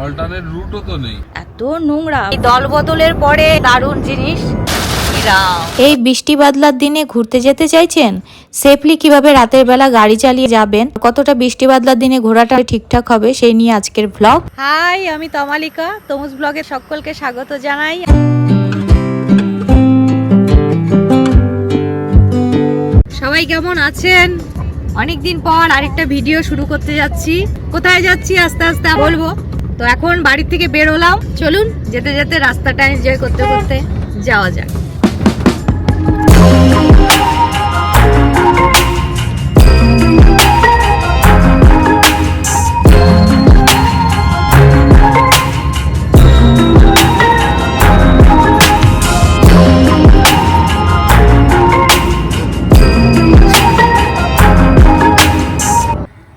Alternate রুটও তো নেই। এত নোংরা। দল বদলের পরে দারুণ জিনিস। এই বৃষ্টি বাদলার দিনে ঘুরতে যেতে চাইছেন? সেফলি কিভাবে রাতের বেলা গাড়ি চালিয়ে যাবেন, কতটা বৃষ্টি বাদলার দিনে ঘোরাটা ঠিকঠাক হবে, সেই নিয়ে আজকের ভ্লগ। হাই, আমি তমালিকা, তমুজ ব্লগে সকলকে স্বাগত জানাই। সবাই কেমন আছেন? অনেকদিন পর আরেকটা ভিডিও শুরু করতে যাচ্ছি। কোথায় যাচ্ছি আস্তে আস্তে বলবো। তো এখন বাড়ি থেকে বের হলাম, চলুন যেতে যেতে রাস্তাটা এনজয় করতে করতে যাওয়া যাক।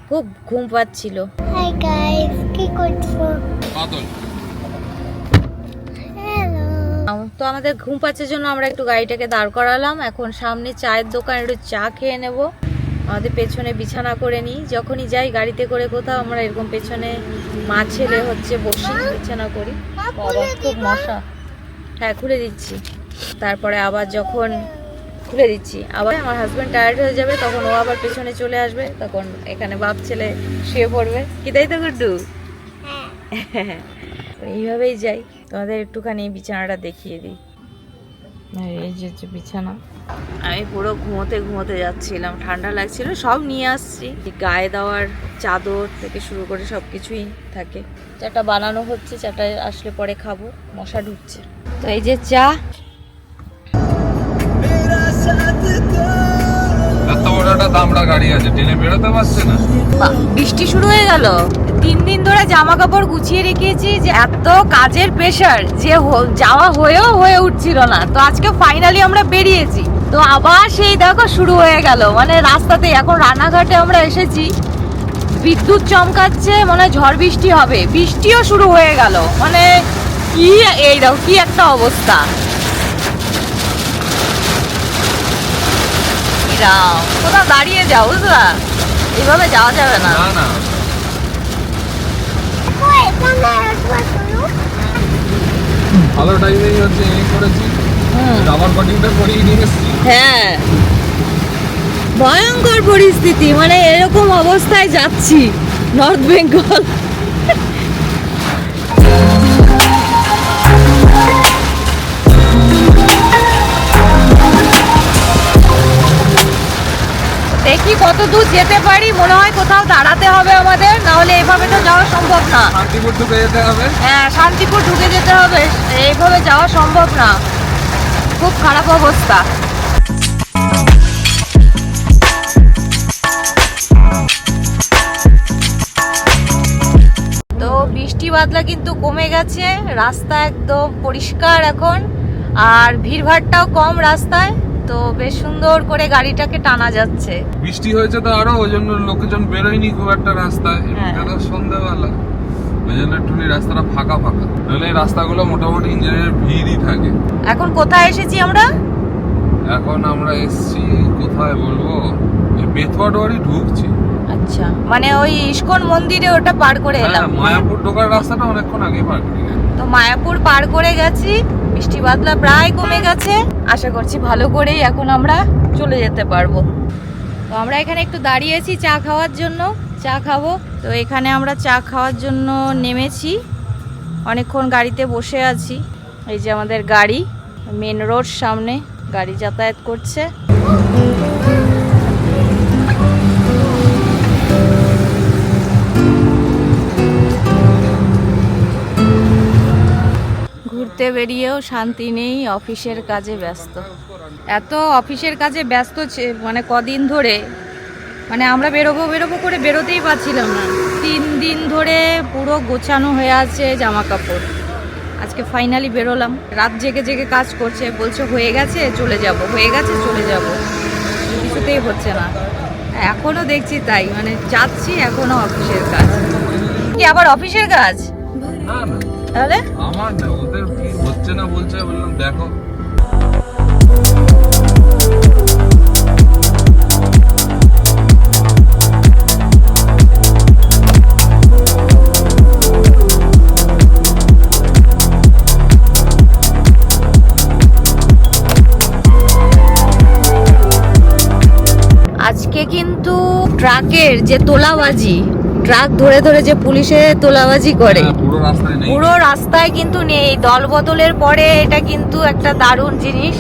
খুব ঘুম পাচ্ছিল। হাই গাইস, কি করছো? বাদল হ্যালো। তো আমাদের ঘুম পাচ্ছের জন্য আমরা একটু গাড়িটাকে দাঁড় করালাম। এখন সামনে চায়ের দোকান, একটু চা খেয়ে নেব। আমাদের পেছনে বিছানা করে নিই, যখনই যাই গাড়িতে করে কোথাও আমরা এরকম পেছনে মা ছেলে হচ্ছে বসি বিছানা করি। বাবা খুব মশা। হ্যাঁ খুলে দিচ্ছি। তারপরে আবার যখন খুলে দিচ্ছি আবার আমার হাজবেন্ড টায়ার্ড হয়ে যাবে, তখন ও আবার পেছনে চলে আসবে, তখন এখানে বাপ ছেলে শুয়ে পড়বে। কি তাই তো গুড্ডু? এইভাবেই যাই। তোমাদের একটুখানি বিছানাটা দেখিয়ে দিই। এই যে বিছানা, আমি পুরো ঘুমোতে ঘুমোতে যাচ্ছিলাম, ঠান্ডা লাগছিল, সব নিয়ে আসছি। গায়ে দেওয়ার চাদর থেকে শুরু করে সব কিছুই থাকে। চাটা বানানো হচ্ছে, চাটা আসলে পরে খাবো, মশা ঢুকছে। তো এই যে চা। এত বড় একটা দামড়া গাড়ি আছে, টেনে বেরোতে পারছে না। বৃষ্টি শুরু হয়ে গেল। 3 দিন ধরে জামা কাপড় গুছিয়ে রেখেছি, যে এত কাজের প্রেশার যে যাওয়া হয়ে উঠছিল না। তো আজকে ফাইনালি আমরা বেরিয়েছি। তো আবার সেই দেখো শুরু হয়ে গেল, মানে রাস্তাতে। এখন রানাঘাটে আমরা এসেছি, বিদ্যুৎ চমকাচ্ছে, মানে ঝড় বৃষ্টি হবে। বৃষ্টিও শুরু হয়ে গেল, মানে কি এই দেখো কি একটা অবস্থা। কোথাও দাঁড়িয়ে যাও, বুঝলা? এইভাবে যাওয়া যাবে না। না না, ভালো টাইমেই হচ্ছে এই করেছি, রাবার কাটিংটা করিয়ে নিয়ে এসেছি। হ্যাঁ, ভয়ঙ্কর পরিস্থিতি, মানে এরকম অবস্থায় যাচ্ছি নর্থ বেঙ্গল। দেখি কত দূর যেতে পারি। মনে হয় কোথাও দাঁড়াতে হবে আমাদের, না হলে এইভাবে তো যাওয়া সম্ভব না। শান্তিপুর ঢুকে যেতে হবে। হ্যাঁ, শান্তিপুর ঢুকে যেতে হবে, এইভাবে যাওয়া সম্ভব না, খুব খারাপ অবস্থা। তো বৃষ্টি বাদলা কিন্তু কমে গেছে, রাস্তা একদম পরিষ্কার এখন, আর ভিড়ভাড়টাও কম রাস্তায়। তো বেশ সুন্দর করে গাড়িটাকে টানা যাচ্ছে। বৃষ্টি হয়েছে তো আরো, ওই জন্য লোকজন বেরোয়নি খুব একটা রাস্তায়। এটা সন্ধ্যাবেলা, ওই জন্য একটু রাস্তাটা ফাঁকা ফাঁকা। নাহলে এই রাস্তাগুলো মোটামুটি ইঞ্জিনের ভিড়ই থাকে। এখন কোথায় এসেছি আমরা? এখন আমরা এসছি কোথায় বলবো, বেতওয়াডি ঢুকছি। আচ্ছা, মানে ওই ইস্কন মন্দিরে ওটা পার করে এলাম। হ্যাঁ, মায়াপুর ঢোকার রাস্তাটা অনেকক্ষণ আগে পার করে গেছি। তো মায়াপুর পার করে গেছি, বৃষ্টি বাদলা প্রায় কমে গেছে। আশা করছি ভালো করেই এখন আমরা চলে যেতে পারবো। তো আমরা এখানে একটু দাঁড়িয়েছি চা খাওয়ার জন্য, চা খাবো। তো এখানে আমরা চা খাওয়ার জন্য নেমেছি, অনেকক্ষণ গাড়িতে বসে আছি। এই যে আমাদের গাড়ি, মেন রোড সামনে গাড়ি যাতায়াত করছে। ঘুরতে বেরিয়েও শান্তি নেই, অফিসের কাজে ব্যস্ত। এত অফিসের কাজে ব্যস্ত, মানে কদিন ধরে, মানে আমরা বেরোবো করে বেরোতেই পারছিলাম না। 3 দিন ধরে পুরো গোছানো হয়ে আছে জামা কাপড়। আজকে ফাইনালি বেরোলাম। রাত জেগে জেগে কাজ করছে, বলছে হয়ে গেছে চলে যাব, হয়ে গেছে চলে যাব, কিছুতেই হচ্ছে না। এখনো দেখছি তাই, মানে যাচ্ছি এখনো অফিসের কাজ। কি আবার অফিসের কাজ? না না, তাহলে আমার না, ওদের কি হচ্ছে না বলছে, বললাম দেখো। ট্রাকের যে তোলাবাজি, ট্রাক ধরে ধরে যে পুলিশে তোলাবাজি করে, হ্যাঁ, পুরো রাস্তায় নেই, পুরো রাস্তায় কিন্তু নেই। দল বদলের পরে এটা কিন্তু একটা দারুণ জিনিস।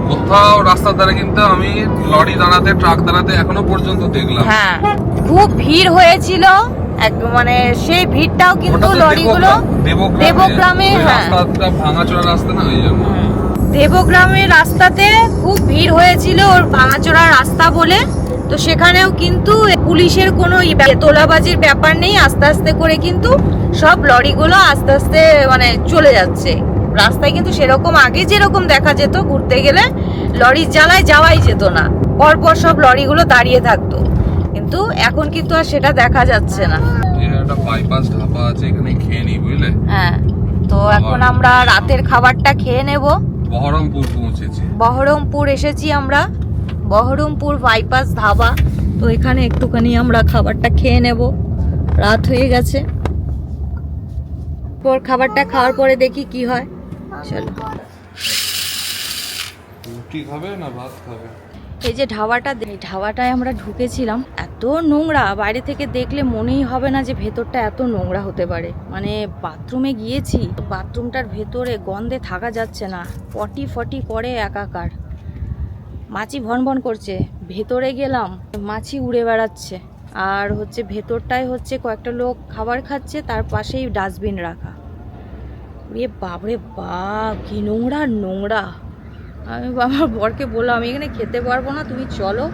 কোথাও রাস্তার ধারে কিন্তু আমি লরি দাঁড়াতে, ট্রাক দাঁড়াতে এখনো পর্যন্ত দেখলাম। হ্যাঁ, খুব ভিড় হয়েছিল, মানে সেই ভিড়টাও কিন্তু ওটা তো লরিগুলো দেবগ্রামে, হ্যাঁ রাস্তাটা ভাঙাচোরা রাস্তা না, ওই জন্য। দেবগ্রামের রাস্তাতে খুব ভিড় হয়েছিল, ওর ভাঙাচোরা রাস্তা বলে। তো সেখানেও কিন্তু পুলিশের কোনো তোলাবাজির ব্যাপার নেই, আস্তে আস্তে করে কিন্তু সব লরিগুলো আস্তে আস্তে মানে চলে যাচ্ছে রাস্তায়। কিন্তু সেরকম আগে যেরকম দেখা যেত, ঘুরতে গেলে লরির জ্বালায় যাওয়াই যেত না, পরপর সব লরিগুলো দাঁড়িয়ে থাকতো, কিন্তু এখন কিন্তু আর সেটা দেখা যাচ্ছে না। একটা বাইপাস ধাবা আছে, এখানে খেয়ে নিই, বুঝলে? হ্যাঁ, তো এখন আমরা রাতের খাবারটা খেয়ে নেব। বহরমপুর পৌঁছেছি। বহরমপুর এসেছি আমরা, বহরমপুর বাইপাস ধাবা। তো এখানে একটুখানি আমরা খাবারটা খেয়ে নেব, রাত হয়ে গেছে। পর খাবারটা খাওয়ার পরে দেখি কি হয়। চলো। রুটি খাবে না ভাত খাবে? এই যে ধাবাটা, এই ধাবাটায় আমরা ঢুকেছিলাম, এত নোংরা, বাইরে থেকে দেখলে মনেই হবে না যে ভেতরটা এত নোংরা হতে পারে। মানে বাথরুমে গিয়েছি, বাথরুমটার ভেতরে গন্ধে থাকা যাচ্ছে না, পটি ফটি করে একাকার, মাছি ভনভন করছে। ভেতরে গেলাম, মাছি উড়ে বেড়াচ্ছে। আর হচ্ছে ভেতরটায় হচ্ছে কয়েকটা লোক খাবার খাচ্ছে, তার পাশেই ডাস্টবিন রাখা। এ বাপরে বাপ, কি নোংরা নোংরা। আমি আমার বরকে বললাম, আমি এখানে খেতে পারবো না, তুমি চলো,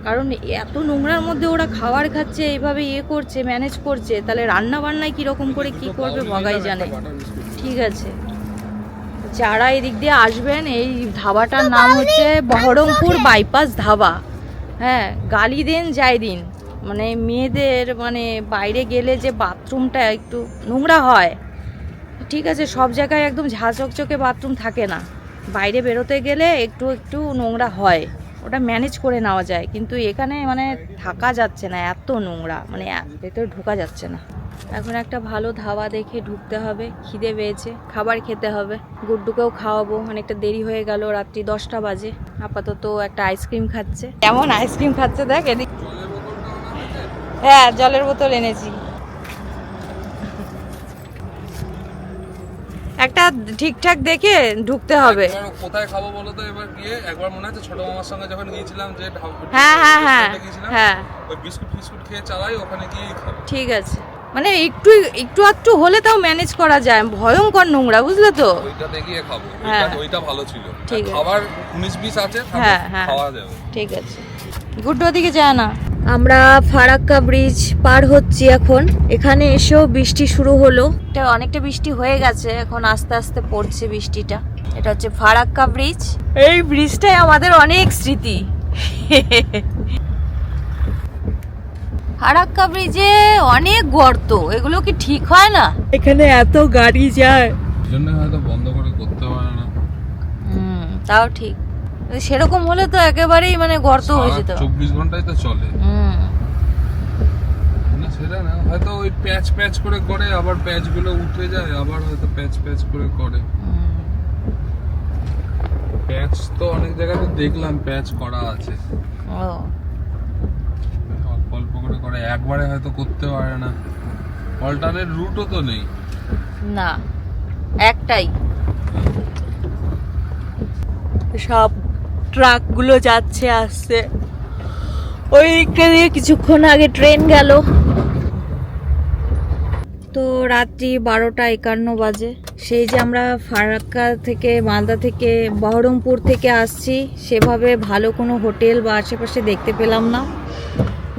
কারণ এত নোংরার মধ্যে ওরা খাবার খাচ্ছে, এইভাবে করছে, ম্যানেজ করছে, তাহলে রান্না বান্নায় কীরকম করে কি করবে ভগাই জানে। ঠিক আছে, যারা এদিক দিয়ে আসবেন, এই ধাবাটার নাম হচ্ছে বহরমপুর বাইপাস ধাবা। হ্যাঁ, গালি দেন যাই দিন, মানে মেয়েদের মানে বাইরে গেলে যে বাথরুমটা একটু নোংরা হয়, ঠিক আছে, সব জায়গায় একদম ঝাঁচকচকে বাথরুম থাকে না, বাইরে বেরোতে গেলে একটু একটু নোংরা হয়, ওটা ম্যানেজ করে নেওয়া যায়, কিন্তু এখানে মানে থাকা যাচ্ছে না, এত নোংরা, মানে ভেতরে ঢোকা যাচ্ছে না। এখন একটা ভালো ধাবা দেখে ঢুকতে হবে, খিদে পেয়েছে, খাবার খেতে হবে। গুড্ডুকেও খাওয়াবো, অনেকটা দেরি হয়ে গেল, রাত্রি 10টা বাজে। আপাতত একটা আইসক্রিম খাচ্ছে, কেমন আইসক্রিম খাচ্ছে দেখ এদিক। হ্যাঁ, জলের বোতল এনেছি। একটা ঠিকঠাক দেখে ঢুকতে হবে। কোথায় খাবো বলো তো এবার গিয়ে? একবার মনে আছে ছোট মামার সঙ্গে যখন গিয়েছিলাম, যে হ্যাঁ হ্যাঁ হ্যাঁ হ্যাঁ, ওই বিস্কুট ফিস্কুট খেয়ে চালাই, ওখানে গিয়েই খাবো। ঠিক আছে, মানে একটু একটু আধটু হলে তাও ম্যানেজ করা যায়, ভয়ঙ্কর নোংরা, বুঝলে তো। ওইটা দেখিয়ে খাবো, হ্যাঁ, ওইটা ভালো ছিল। ঠিক আছে, খাবার 19-20 আছে, হ্যাঁ হ্যাঁ খাওয়া যাবে। ঠিক আছে, গুড্ডু দিকে যায় না। আমরা ফারাক্কা ব্রিজ পার হচ্ছি এখন। এখানে এসেও বৃষ্টি শুরু হলো, এটা অনেকটা বৃষ্টি হয়ে গেছে, এখন আস্তে আস্তে পড়ছে বৃষ্টিটা। এটা হচ্ছে ফারাক্কা ব্রিজ। এই ব্রিজটাই আমাদের অনেক স্মৃতি। ফারাক্কা ব্রিজে অনেক গর্ত, এগুলো কি ঠিক হয় না? এখানে এত গাড়ি যায়, জন্য হয়তো বন্ধ করে করতে পারে না। তাও ঠিক, সেরকম হলে তো একেবারেই মানে গর্ত হয়ে যেত। 24 ঘন্টায় তো চলে না, সেটা না, হয়তো ওই প্যাচ প্যাচ করে করে, আবার প্যাচ গুলো উঠে যায়, আবার হয়তো প্যাচ প্যাচ করে করে। প্যাচ তো অনেক জায়গাতে দেখলাম প্যাচ করা আছে, ও অল্প অল্প করে করে, একবারে হয়তো করতে পারে না। অল্টারনেট রুটও তো নেই না, একটাই, সব ট্রাক গুলো যাচ্ছে আসছে। ওই দিকটা দিয়ে কিছুক্ষণ আগে ট্রেন গেল। তো রাত্রি 12:51 বাজে। সেই যে আমরা ফারাক্কা থেকে, মালদা থেকে, বহরমপুর থেকে আসছি, সেভাবে ভালো কোনো হোটেল বা আশেপাশে দেখতে পেলাম না।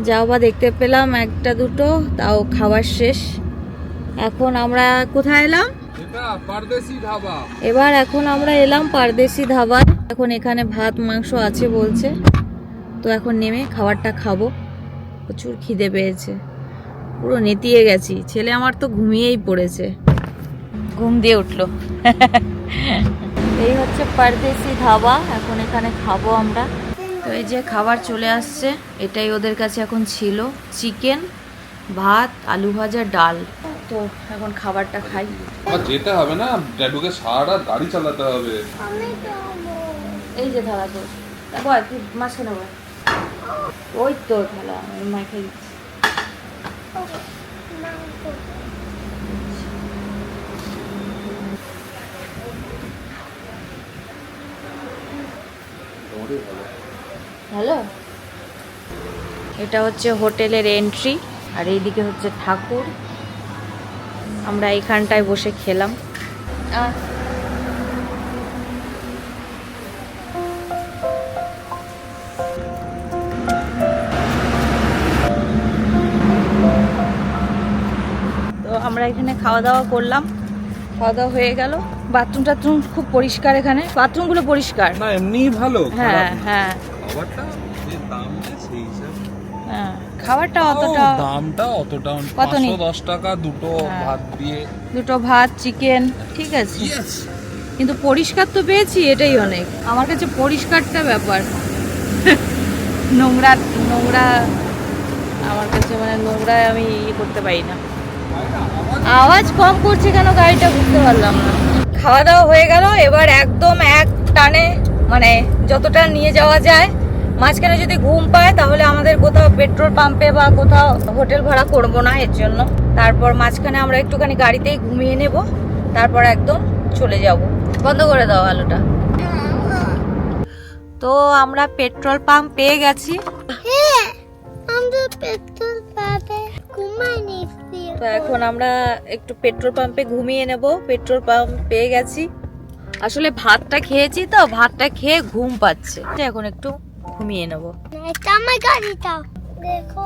যাও বা দেখতে পেলাম একটা দুটো, তাও খাবার শেষ। এখন আমরা কোথায় এলাম? পারদেশি ধাবা। এবার এখন আমরা এলাম পারদেশি ধাবায়। এখন এখানে ভাত মাংস আছে বলছে, তো এখন নেমে খাবারটা খাবো। প্রচুর খিদে পেয়েছে, পুরো নেতিয়ে গেছি। ছেলে আমার তো ঘুমিয়েই পড়েছে, ঘুম দিয়ে উঠলো। এই হচ্ছে পারদেশি ধাবা, এখন এখানে খাবো আমরা। তো এই যে খাবার চলে আসছে, এটাই ওদের কাছে এখন ছিল, চিকেন, ভাত, আলু ভাজা, ডাল। তো এখন খাবারটা খাই। আর যেতে হবে না, ড্যাডুকে সারা গাড়ি চালাতে হবে। এই যে ধারা তো, তুই মাঝখানে বল। ওই তো খেলা আমি মাইকে দিচ্ছি। হ্যালো, এটা হচ্ছে হোটেলের এন্ট্রি আর এইদিকে হচ্ছে ঠাকুর। আমরা এইখানটায় বসে খেলাম। তো আমরা এখানে খাওয়া দাওয়া করলাম, খাওয়া দাওয়া হয়ে গেল। বাথরুম টাথরুম খুব পরিষ্কার, এখানে বাথরুমগুলো পরিষ্কার। না এমনিই ভালো, হ্যাঁ হ্যাঁ খাবারটা যে দাম নেয় সেই হিসাবে হ্যাঁ, খাবারটা অতটা দামটা অতটা কত নেই। 510 টাকা দুটো হ্যাঁ। ভাত দিয়ে। দুটো ভাত, চিকেন, ঠিক আছে। Yes! কিন্তু পরিষ্কার তো পেয়েছি, এটাই অনেক। আমার কাছে পরিষ্কারটা ব্যাপার। নোংরা নোংরা আমার কাছে, মানে নোংরায় আমি ইয়ে করতে পারি না। আওয়াজ কম করছে কেন গাড়িটা, বুঝতে পারলাম না। খাওয়া দাওয়া হয়ে গেল, এবার একদম এক টানে মানে যতটা নিয়ে যাওয়া যায়। মাঝখানে যদি ঘুম পায় তাহলে আমাদের কোথাও পেট্রোল পাম্পে বা কোথাও হোটেল ভাড়া করব না এর জন্য। তারপর মাঝখানে আমরা একটুখানি গাড়িতেই ঘুমিয়ে নেব, তারপর একদম চলে যাব। বন্ধ করে দাও আলোটা। তো আমরা পেট্রোল পাম্প পেয়ে গেছি। হ্যাঁ, আমরা পেট্রোল পাবে ঘুমাই নিচ্ছি। তো এখন আমরা একটু পেট্রোল পাম্পে ঘুমিয়ে নেব। পেট্রোল পাম্প পেয়ে গেছি। আসলে ভাতটা খেয়েছি তো, ভাতটা খেয়ে ঘুম পাচ্ছে, এখন একটু ঘুমিয়ে নেব। এটা আমার গাড়িটা দেখো।